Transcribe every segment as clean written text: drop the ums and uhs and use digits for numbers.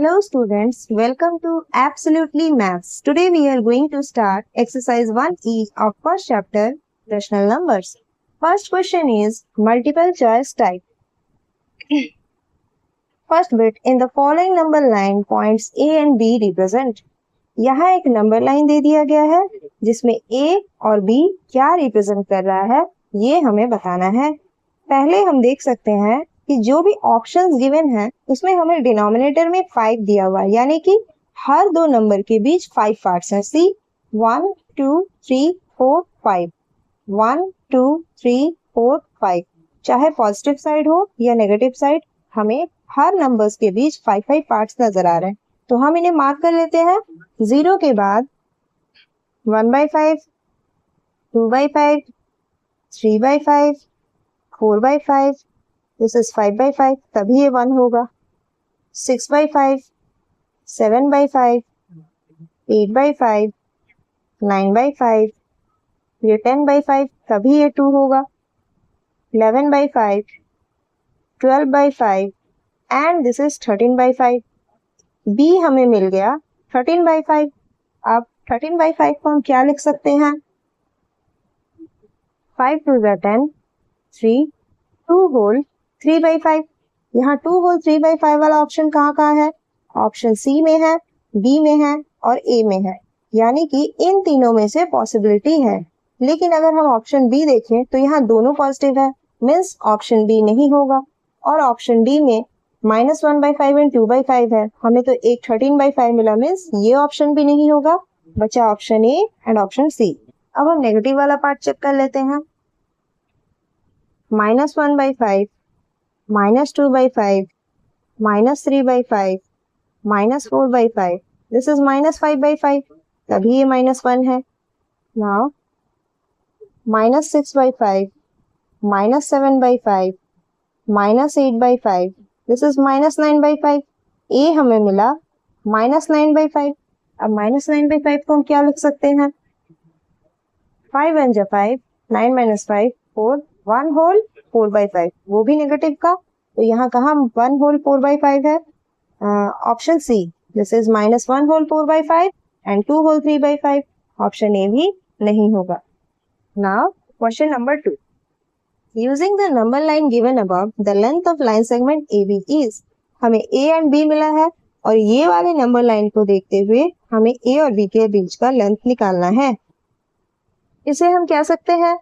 Hello students, welcome to Absolutely Maths. Today we are going to start exercise 1E of first chapter, rational numbers. First question is multiple choice type. First bit, in the following number line points A and B represent. यहाँ एक number line दे दिया गया है जिसमें A और B क्या represent कर रहा है ये हमें बताना है। पहले हम देख सकते हैं कि जो भी ऑप्शंस गिवन है उसमें हमें डिनोमिनेटर में 5 दिया हुआ है, यानी कि हर दो नंबर के बीच 5 पार्ट्स हैं। सी 1 2 3 4 5 1 2 3 4 5, चाहे पॉजिटिव साइड हो या नेगेटिव साइड, हमें हर नंबर्स के बीच 5 पार्ट्स नजर आ रहे हैं। तो हम इन्हें मार्क कर लेते हैं। 0 के बाद 1/5, 2/5, 3/5, 4/5, दिस इज 5/5, तभी ये 1 होगा। 6/5, 7/5, 8/5, 9/5, ये 10/5, तभी ये 2 होगा। 11/5, 12/5 एंड दिस इज 13/5। B हमें मिल गया 13/5। अब 13/5 को हम क्या लिख सकते हैं? 5 2 10, 3, 2 होल 3/5। यहाँ 2 होल 3/5 वाला ऑप्शन कहाँ है? ऑप्शन सी में है, बी में है और ए में है, यानी कि इन तीनों में से पॉसिबिलिटी है। लेकिन अगर हम ऑप्शन बी देखें तो यहाँ दोनों पॉजिटिव है, मीन्स ऑप्शन बी नहीं होगा। और ऑप्शन डी में -1/5 एंड 2/5 है, हमें तो एक 13/5 मिला, मीन्स ये ऑप्शन भी नहीं होगा। बचा option A and option C. अब हम नेगेटिव वाला पार्ट चेक कर लेते हैं। -1/5, -2/5, -3/5, -4/5, दिस इज -5/5, तभी ये -1 है। Now -6/5, -7/5, -8/5, this is -9/5। ए हमें मिला -9/5। अब -9/5 को हम क्या लिख सकते हैं? 5 1 जा 5, 9 - 5 4, 1 होल 4/5, वो भी नेगेटिव का। तो यहाँ कहाँ 1 होल 4/5 है? Option C, this is -1 whole 4/5 and 2 whole 3/5, option A भी नहीं होगा। Now question number 2, using the number line given above the length of line segment AB is. हमें A एंड B मिला है और ये वाले नंबर लाइन को देखते हुए हमें A और B के बीच का लेंथ निकालना है। इसे हम कह सकते हैं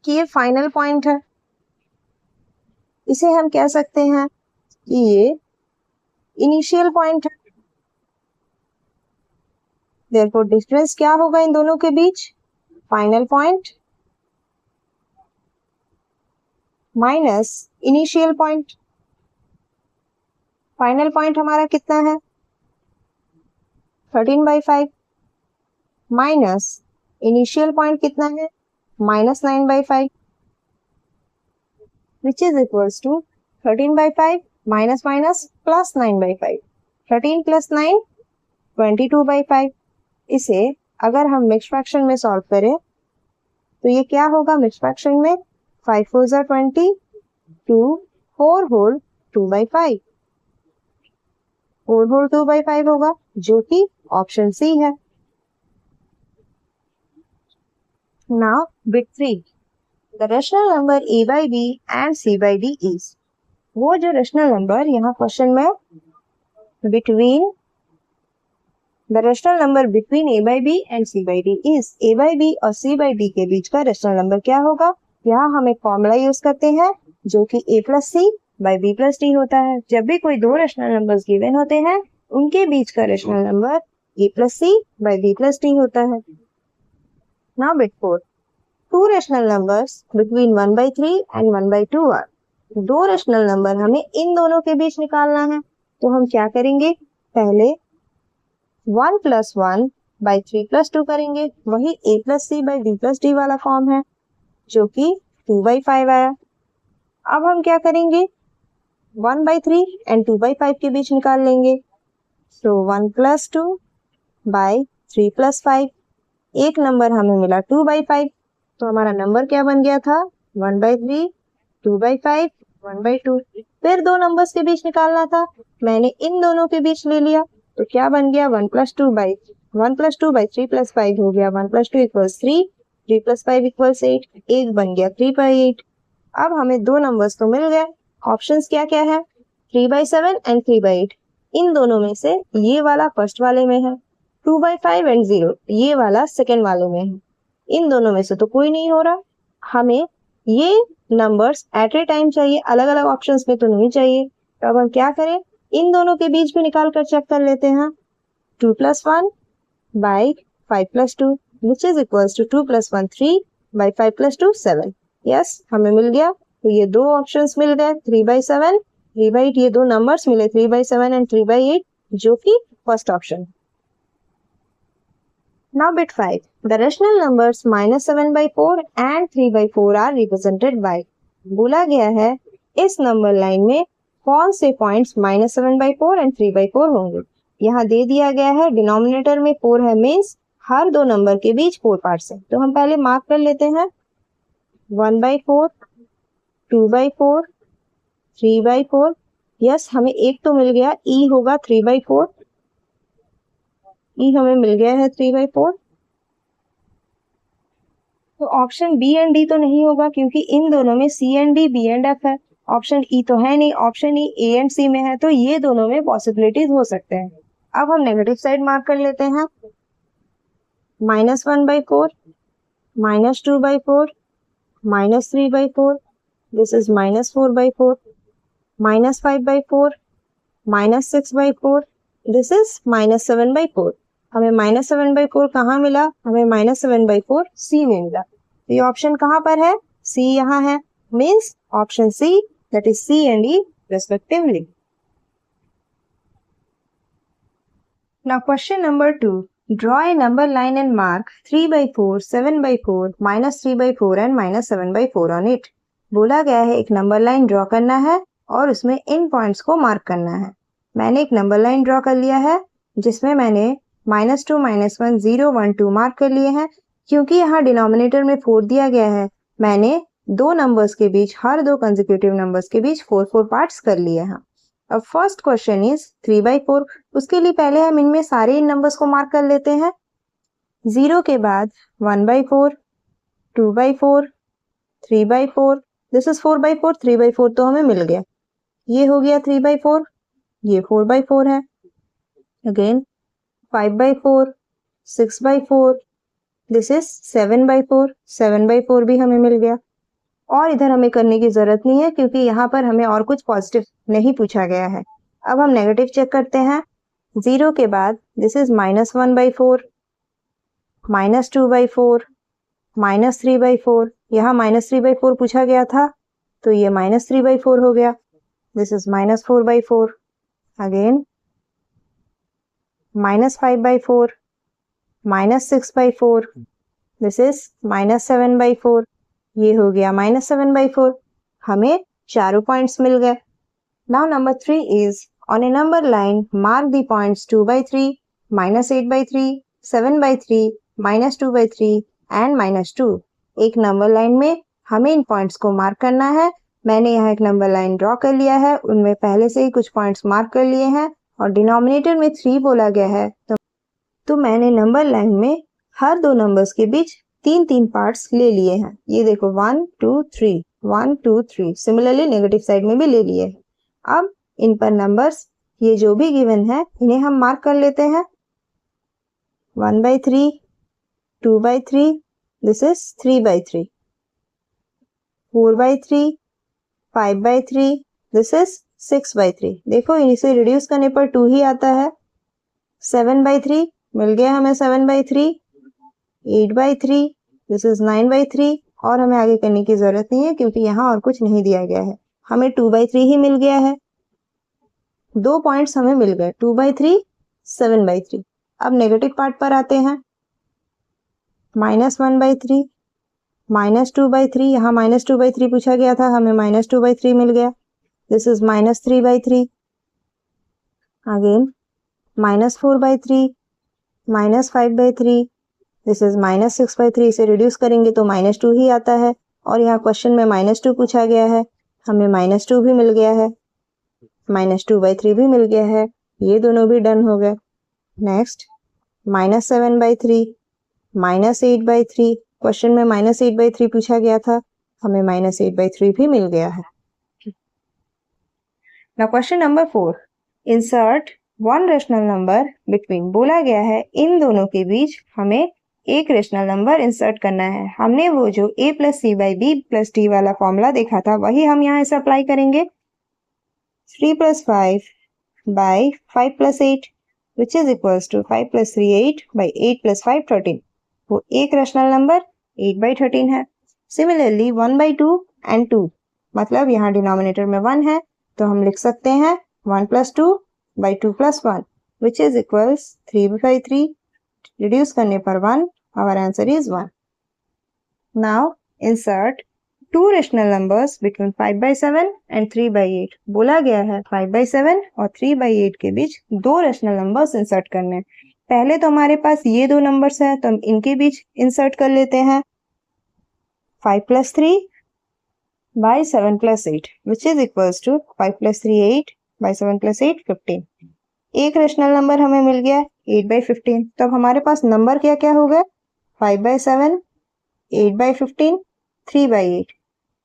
कि ये फाइनल पॉइंट है। इसे हम कह सकते हैं कि ये इनिशियल पॉइंट है। देयरफॉर डिफरेंस क्या होगा इन दोनों के बीच? Final point minus initial point. Final point हमारा कितना है? 13/5 माइनस इनिशियल पॉइंट कितना है? -9/5, which is equals to 13/5 minus plus 9/5। 13 plus 9 22/5। इसे अगर हम मिक्स फ्रैक्शन में सॉल्व करें तो ये क्या होगा मिक्स फ्रैक्शन में? 5 4 जा 20, 2 4 होल 2/5, 4 होल 2/5 होगा, जो कि ऑप्शन सी है। Now bit 3, the rational number A by B and C by D is। वो जो रेशनल नंबर यहाँ क्वेश्चन में between the rational number between A by B and C by D is, A by B और C by D के बीच का rational number क्या होगा? यहाँ हम एक फॉर्मूला यूज करते हैं जो कि A plus C by B plus D होता है। जब भी कोई दो रेशनल नंबर्स गिवन होते हैं उनके बीच का rational number A plus C by B plus D होता है। Now bit 4, two rational numbers between 1/3 and 1/2 are. दो रेशनल नंबर हमें इन दोनों के बीच निकालना है, तो हम क्या करेंगे? पहले 1 + 1/3 + 2 करेंगे, वही A plus C by B plus D वाला फॉर्म है जो कि 2/5 आया। अब हम क्या करेंगे? 1/3 एंड 2/5 के बीच निकाल लेंगे, तो 1 + 2/3 + 5, एक नंबर हमें मिला 2/5, तो हमारा नंबर क्या बन गया था? 1/3, 2/5 1/2। फिर दो नंबर्स के बीच निकालना था, मैंने इन दोनों के बीच ले लिया, तो क्या बन गया 1 + 2 बाई 3 + 5 हो गया 1 + 2 = 3, 3 + 5 = 8, 1 बन गया 3/8। अब हमें दो नंबर्स तो मिल गए, ऑप्शंस क्या क्या है 3/7 एंड 3/8। इन दोनों में से ये वाला फर्स्ट वाले में है, 2/5 एंड 0 ये वाला सेकेंड वाले में है। इन दोनों में से तो कोई नहीं हो रहा, हमें ये नंबर्स एट ए टाइम चाहिए, अलग अलग ऑप्शंस में तो नहीं चाहिए। तो अब हम क्या करें, इन दोनों के बीच भी निकाल कर चेक कर लेते हैं। 2 + 1 by 5 + 2 which is equals to 2 + 1 3 by 5 + 2 7। Yes हमें मिल गया, तो ये दो ऑप्शंस मिल गए 3/7 3/8, ये दो नंबर्स मिले 3/7 एंड 3/8 जो कि first option. Now bit 5. The rational numbers -7/4 and 3/4 are represented by। बोला गया है इस नंबर लाइन में कौन से पॉइंट्स -7/4 एंड 3/4 होंगे। यहाँ दे दिया गया है डिनोमिनेटर में 4 है, मीन्स हर दो नंबर के बीच 4 पार्ट्स है। तो हम पहले मार्क कर लेते हैं 1/4, 2/4, 3/4। यस हमें एक तो मिल गया, ई होगा 3/4, ई हमें मिल गया है 3/4। तो ऑप्शन बी एंड डी तो नहीं होगा क्योंकि इन दोनों में C and D, B and F है। ऑप्शन ई तो है नहीं, ऑप्शन ई ए एंड सी में है, तो ये दोनों में पॉसिबिलिटीज हो सकते हैं। अब हम नेगेटिव साइड मार्क कर लेते हैं, -1/4, -2/4, -3/4, दिस इज -4/4, -5/4, -6/4, दिस इज -7/4। हमें -7/4 कहाँ मिला, हमें -7/4 सी में मिला। तो ये ऑप्शन कहाँ पर है, सी यहाँ है, means option C, that is C and E respectively. Now question number 2. Draw a number line and mark 3/4, 7/4, -3/4 and -7/4 on it। बोला गया है एक नंबर लाइन ड्रॉ करना है और उसमें इन पॉइंट्स को मार्क करना है। मैंने एक नंबर लाइन ड्रॉ कर लिया है जिसमें मैंने -2, -1, 0, 1, 2 मार्क कर लिए हैं। क्योंकि यहाँ डिनोमिनेटर में 4 दिया गया है, मैंने दो नंबर्स के बीच, हर दो कंसेक्यूटिव नंबर्स के बीच 4 पार्ट्स कर लिए हैं। अब फर्स्ट क्वेश्चन इज 3/4। उसके लिए पहले हम इनमें सारे इन नंबर्स को मार्क कर लेते हैं। 0 के बाद 1/4, 2/4, 3/4, दिस इज 4/4, 3/4 तो हमें मिल गया, ये हो गया 3/4, ये 4/4 है। अगेन 5/4, 6/4, दिस इज 7/4, 7/4 भी हमें मिल गया। और इधर हमें करने की जरूरत नहीं है क्योंकि यहाँ पर हमें और कुछ पॉजिटिव नहीं पूछा गया है। अब हम नेगेटिव चेक करते हैं। 0 के बाद दिस इज -1/4, -2/4, -3/4। यहाँ -3/4 पूछा गया था तो ये -3/4 हो गया, this is -4/4। Again -5/4, -6/4, this is -7/4, ये हो गया -7/4। हमें चारों पॉइंट्स मिल गए। Now number 3 is on A number line mark the points 2/3, -8/3, 7/3, -2/3 and -2। एक नंबर लाइन में हमें इन पॉइंट्स को मार्क करना है। मैंने यहाँ एक नंबर लाइन ड्रॉ कर लिया है, उनमें पहले से ही कुछ पॉइंट्स मार्क कर लिए हैं और डिनोमिनेटर में 3 बोला गया है, तो मैंने नंबर लाइन में हर दो नंबर्स के बीच 3 पार्ट्स ले लिए हैं। ये देखो 1 2 3, 1 2 3। सिमिलरली नेगेटिव साइड में भी ले लिए। अब इन पर नंबर्स ये जो भी गिवन है इन्हें हम मार्क कर लेते हैं। 1/3, 2/3, दिस इज 3/3, 4/3, 5/3, दिस इज 6/3। देखो इसे रिड्यूस करने पर 2 ही आता है। 7/3 मिल गया हमें 7/3, 8/3, दिस इज 9/3 और हमें आगे करने की जरूरत नहीं है क्योंकि यहाँ और कुछ नहीं दिया गया है। हमें 2/3 ही मिल गया है, दो पॉइंट्स हमें मिल गए 2/3, 7/3। अब नेगेटिव पार्ट पर आते हैं। -1/3, -2/3, यहाँ -2/3 पूछा गया था, हमें -2/3 मिल गया, this is -3/3। Again -4/3, -5/3, this is -6/3। इसे रिड्यूस करेंगे तो -2 ही आता है और यहाँ क्वेश्चन में -2 पूछा गया है, हमें -2 भी मिल गया है, -2/3 भी मिल गया है, ये दोनों भी डन हो गए। नेक्स्ट -7/3, -8/3, क्वेश्चन में -8/3 पूछा गया था, हमें -8/3 भी मिल गया है। Now question number 4, insert one rational number between, बोला गया है इन दोनों के बीच हमें एक रेशनल नंबर इंसर्ट करना है। हमने वो जो a + c/b + d वाला फॉर्मूला देखा था वही हम यहाँ इसे अप्लाई करेंगे। 3 + 5/5 + 8 which is equals to 5 + 3 8 by 8 + 5 13, वो एक रेशनल नंबर 8/13 है। सिमिलरली 1/2 and 2, मतलब यहाँ डिनोमिनेटर में 1 है तो हम लिख सकते हैं 1 + 2 by 2 + 1 which is equals 3/3, reduce करने पर 1, our answer is 1. Now insert two rational numbers between 5/7 and 3/8, बोला गया है 5/7 और 3/8 के बीच दो रेशनल नंबर्स इंसर्ट करने हैं। पहले तो हमारे पास ये दो नंबर्स हैं तो हम इनके बीच इंसर्ट कर लेते हैं 5 + 3 by 7 + 8 which is equals to 5 + 3 8 by 7 + 8 15, एक रेशनल नंबर हमें मिल गया 8/15। तो अब हमारे पास नंबर क्या क्या हो गए 5/7, 8/15, 3/8।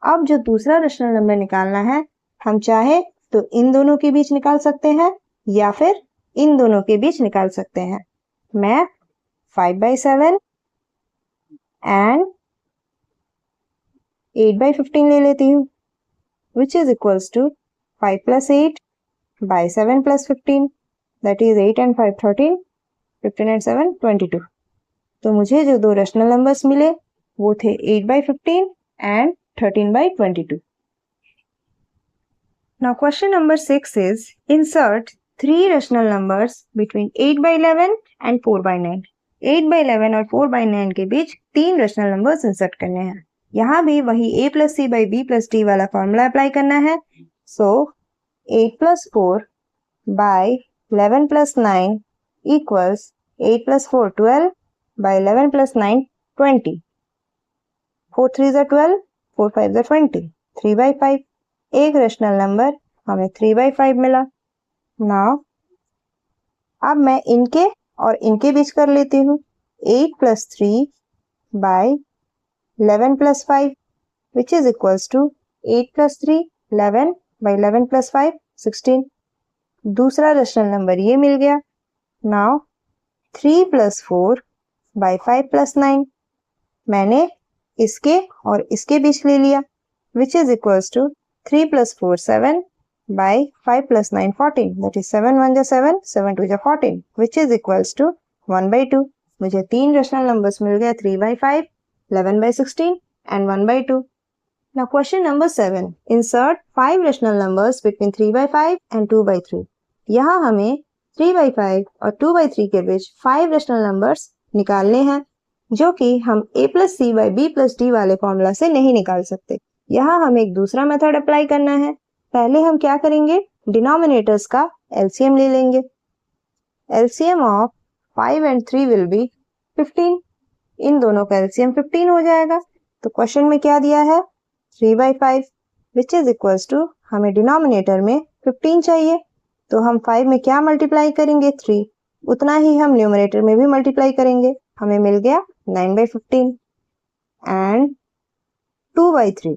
अब जो दूसरा रेशनल नंबर निकालना है हम चाहे तो इन दोनों के बीच निकाल सकते हैं या फिर इन दोनों के बीच निकाल सकते हैं। मैं 5/7 एंड 8/15 ले लेती हूँ which is equals to 5 + 8 by 7 + 15, that is 8 and 5 13, 15 and 7 22। तो मुझे जो दो रेशनल नंबर्स मिले वो थे 8/15 and 13/22। Now question number 6 is insert three rational numbers between 8/11 and 4/9। 8/11 और 4/9 के बीच तीन रेशनल नंबर्स इंसर्ट करने हैं। यहाँ भी वही a + c/b + d वाला फॉर्मूला अप्लाई करना है। सो 8 + 4 by 11 + 9 equals 8 + 4 12 by 11 + 9 20, 4 3s are 12, 4 5s are 20, 3/5, एक रेशनल नंबर हमें 3/5 मिला। नाउ अब मैं इनके और इनके बीच कर लेती हूँ 8 + 3 by 11 + 5 which is equals to 8 + 3 11 by 11 + 5 16, दूसरा रेशनल नंबर ये मिल गया। नाउ 3 + 4 by 5 + 9, मैंने इसके और इसके बीच ले लिया which is equals to 3 + 4 7 by 5 + 9 14, that is 7 1 जा 7, 7 2 जा 14 which is equals to 1/2। मुझे तीन रेशनल नंबर्स मिल गए 3/5, 11/16 and 1/2। Now question number 7, insert 5 rational numbers between 3/5 and 2/3। यहाँ हमें 3/5 और 2/3 के बीच 5 रेशनल नंबर्स निकालने हैं जो कि हम a + c/b + d वाले फॉर्मूला से नहीं निकाल सकते। यहाँ हमें एक दूसरा मेथड अप्लाई करना है। पहले हम क्या करेंगे, डिनोमिनेटर्स का एलसीएम ले लेंगे। LCM of 5 and 3 will be 15, इन दोनों का एलसीएम 15 हो जाएगा। तो क्वेश्चन में क्या दिया है 3/5 विच इज इक्वल्स टू, हमें डिनोमिनेटर में 15 चाहिए तो हम 5 में क्या मल्टीप्लाई करेंगे 3, उतना ही हम न्यूमरेटर में भी मल्टीप्लाई करेंगे। हमें मिल गया 9/15 एंड 2/3,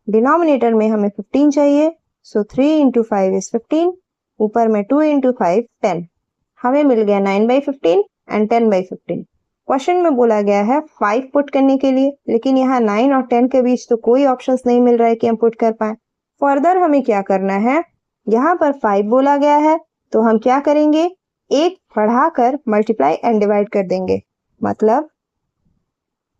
डिनोमिनेटर में हमें 15 चाहिए सो 3 × 5 इज 15, ऊपर में 2 × 5 10, हमें मिल गया 9/15 एंड 10/15। क्वेश्चन में बोला गया है 5 पुट करने के लिए, लेकिन यहाँ 9 और 10 के बीच तो कोई ऑप्शंस नहीं मिल रहा है कि हम पुट कर पाए। फर्दर हमें क्या करना है, यहाँ पर 5 बोला गया है तो हम क्या करेंगे, एक बढ़ाकर मल्टीप्लाई एंड डिवाइड कर देंगे। मतलब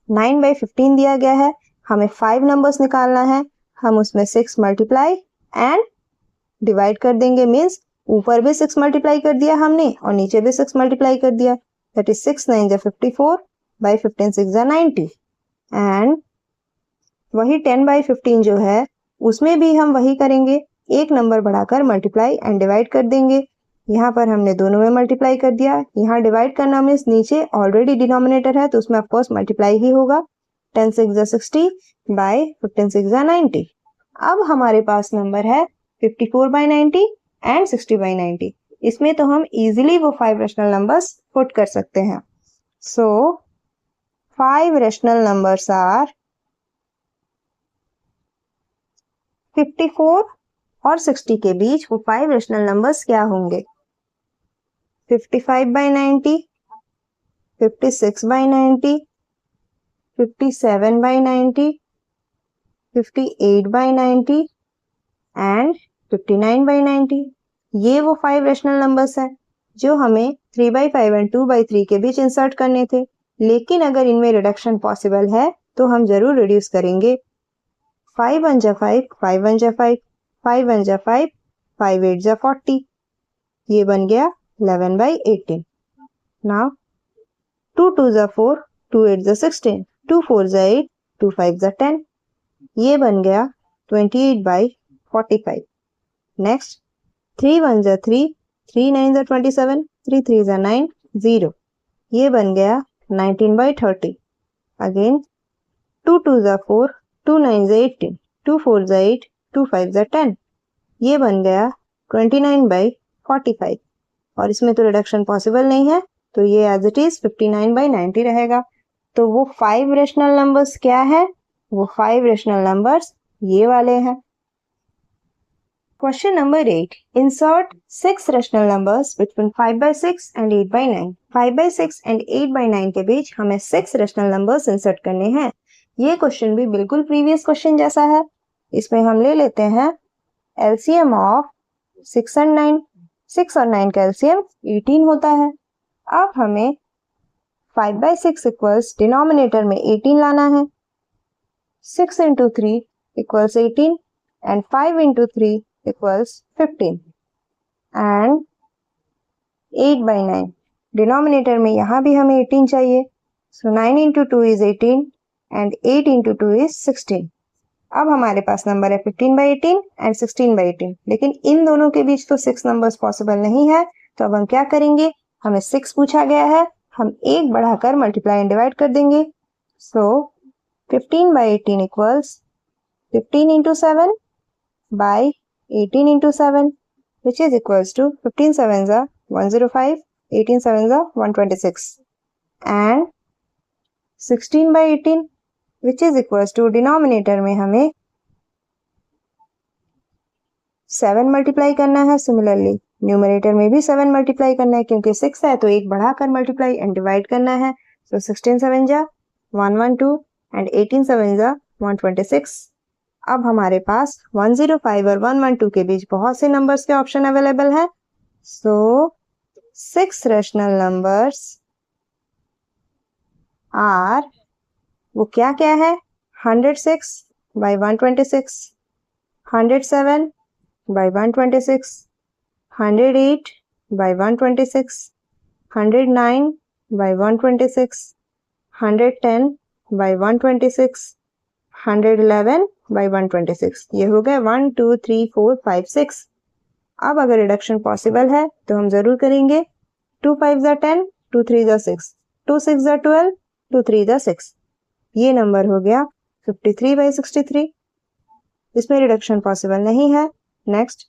9/15 दिया गया है, हमें 5 नंबर्स निकालना है, हम उसमें 6 मल्टीप्लाई एंड डिवाइड कर देंगे। मीन्स ऊपर भी 6 मल्टीप्लाई कर दिया हमने और नीचे भी 6 मल्टीप्लाई कर दिया, दैट इज 6 9 जा 54 by 15 6 जा 90 एंड वही 10/15 जो है उसमें भी हम वही करेंगे, एक नंबर बढ़ाकर मल्टीप्लाई एंड डिवाइड कर देंगे। यहाँ पर हमने दोनों में मल्टीप्लाई कर दिया, यहाँ डिवाइड करना मीन्स नीचे ऑलरेडी डिनोमिनेटर है तो उसमें ऑफकोर्स मल्टीप्लाई ही होगा। 10 6 जा 60 by 15 6 जा 90 अब हमारे पास नंबर है 54/90 एंड 60/90। इसमें तो हम इजीली वो 5 रैशनल नंबर्स पुट कर सकते हैं। सो 5 रैशनल नंबर्स आर 54 और 60 के बीच वो 5 रैशनल नंबर्स क्या होंगे? 55/90, 56/90, 57/90, 58/90 एंड 59/90। ये वो 5 रैशनल नंबर्स हैं जो हमें 3/5 एंड 2/3 के बीच इंसर्ट करने थे। लेकिन अगर इनमें रिडक्शन पॉसिबल है तो हम जरूर रिड्यूस करेंगे। 5 1 जा 5, 5 1 जा 5, 5 1 जा 5, 5 8 जा 40। ये बन गया 11/18। नाउ 2 2 जा 4, 2 8 जा 16, 2 4 जा 8, 2 5 जा 10। ये बन गया 28/45। नेक्स्ट 3 1 जा 3, 3 9 जा 27, 3 3 जा 9, 0। ये बन गया 19/30। अगेन 2 2 जा 4, 2 9 जा 18, 2 4 जा 8, 2 5 जा 10। ये बन गया 29/45। और इसमें तो रिडक्शन पॉसिबल नहीं है तो ये एज इट इज 59/90 रहेगा। तो वो 5 रैशनल नंबर्स क्या है? वो 5 रैशनल नंबर्स ये वाले हैं। Question number 8, insert 6 rational numbers between 5/6 and 8/9। 5/6 and 8/9 के बीच हमें 6 रैशनल नंबर्स इंसर्ट करने हैं। ये क्वेश्चन भी बिल्कुल प्रीवियस क्वेश्चन जैसा है। इसमें हम ले लेते हैं एलसीएम ऑफ 6 एंड 9। 6 और 9 का एलसीएम 18 होता है। अब हमें 5/6 इक्वल्स डिनोमिनेटर में 18 लाना है। 6 into 3 equals 18 and 5 into 3 equals 15 and 8/9 denominator में यहाँ भी हमें 18 चाहिए। So 9 into 2 is 18 and 8 into 2 is 16। अब हमारे पास नंबर है 15/18 and 16/18। लेकिन इन दोनों के बीच तो 6 नंबर्स पॉसिबल नहीं है। तो अब हम क्या करेंगे? हमें 6 पूछा गया है, हम एक बढ़ाकर मल्टीप्लाई एंड डिवाइड कर देंगे। सो 15/18 equals 15 into 7 by 18 into 7 which is equals to 15 sevens are 105, 18 sevens are 126 and 16/18 which is equals to denominator में हमें 7 मल्टीप्लाई करना है। सिमिलरली न्यूमरेटर में भी 7 मल्टीप्लाई करना है क्योंकि 6 है तो एक बढ़ाकर मल्टीप्लाई एंड डिवाइड करना है। सो 16 7 जा 112 एंड 18 7 जा 126। अब हमारे पास 105 और 112 के बीच बहुत से नंबर्स के ऑप्शन अवेलेबल है। सो 6 रैशनल नंबर्स आर वो क्या क्या है? 106/126, 107/126, 108/126, 109/126, 110/126, 111/126। ये हो गए 1 2 3 4 5 6। अब अगर रिडक्शन पॉसिबल है तो हम जरूर करेंगे। 2 5 जा 10, 2 3 जा 6, 2 6 जा 12, 2 3 जा 6। ये नंबर हो गया 53/63। इसमें रिडक्शन पॉसिबल नहीं है। नेक्स्ट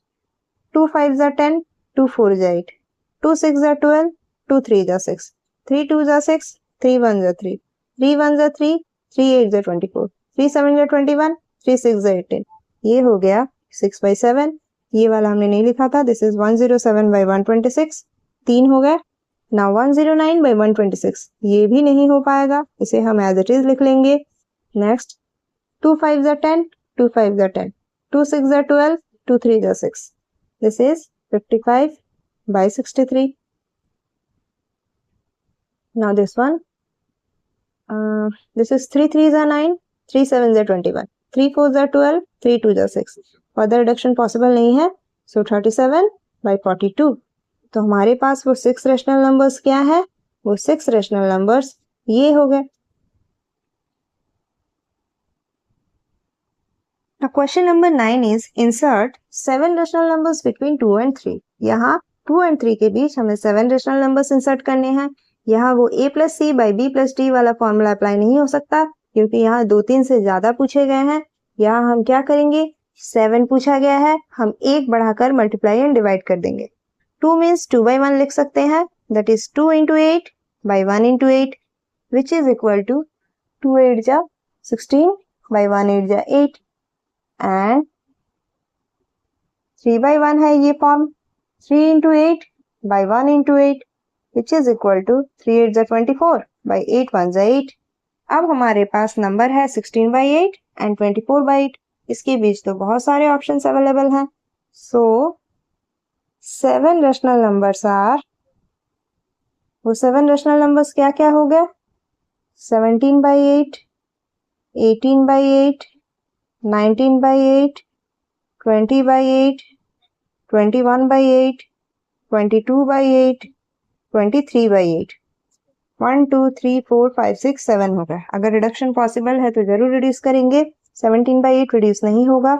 2 5 जा 10, 2 4 जा 8, 2 6 जा 12, 2 3 जा 6, 3 2 जा 6, 3 1 जा 3, 3 1 जा 3, 3 8 जा 24, 3 7 जा 21, 3 6 जा 18। ये हो गया 6/7। ये वाला हमने नहीं लिखा था। This is 107/126। 3 हो गए। नाउ 109/126 ये भी नहीं हो पाएगा, इसे हम एज इट इज लिख लेंगे। नेक्स्ट 2 5 जा 10, 2 5 जा 10, 2 6 जा 12, 2 3 जा 6। This is 55/63। Now this one this is 3 3 जा 9, 3 7 जा 21, 3 4 जा 12, 3 2 जा 6। फर्दर रिडक्शन पॉसिबल नहीं है। सो 37/42। तो हमारे पास वो 6 रैशनल नंबर्स क्या है? वो 6 रैशनल नंबर्स ये हो गए। Now question number 9 is insert 7 rational numbers between 2 and 3। यहाँ 2 and 3 के बीच हमें 7 rational numbers insert करने हैं। यहाँ वो a plus c by b plus d वाला फॉर्मूला अप्लाई नहीं हो सकता क्योंकि यहाँ 2 3 से ज्यादा पूछे गए हैं। यहाँ हम क्या करेंगे? 7 पूछा गया है, हम 1 बढ़ाकर मल्टीप्लाई एंड डिवाइड कर देंगे। 2 मीन्स 2/1 लिख सकते हैं, that is 2 into 8 by 1 into 8 which is equal to 2 8 जा 16 by 1 8 जा 8 and 3/1 है ये form, 3 into 8 by 1 into 8 which is equal to 3 8 जा 24 by 8 1 जा 8। अब हमारे पास नंबर है 16/8 and 24/8। इसके बीच तो बहुत सारे ऑप्शंस अवेलेबल हैं। सो 7 रेशनल नंबर्स आर, वो 7 रेशनल नंबर्स क्या क्या हो गए? 17/8, 18/8, 19/8, 20/8, 21/8, 22/8, 23/8। 1 2 3 4 5 6 7 हो गया। अगर रिडक्शन पॉसिबल है तो जरूर रिड्यूस करेंगे। 17/8 रिड्यूस नहीं होगा।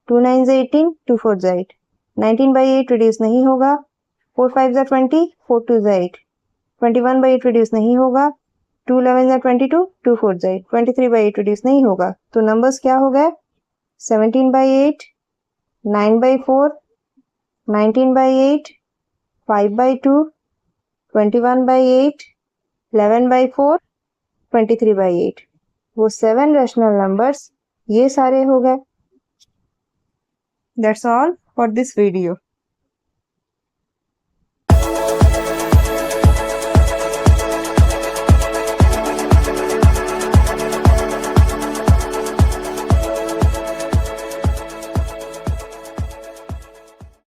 2 9 is 18, 2 4 is 8। 19/8 रिड्यूस नहीं होगा। 4 5 is 20, 4 2 is 8। 21/8 रिड्यूस नहीं होगा। 2 11 is 22, 2 4 is 8। 23/8 रिड्यूस नहीं होगा। तो नंबर्स क्या हो गए? 17/8, 9/4, 19/8, 5/2, 21/8, 11/4, 23/8। वो 7 रेशनल नंबर्स ये सारे हो गए। That's all for this video.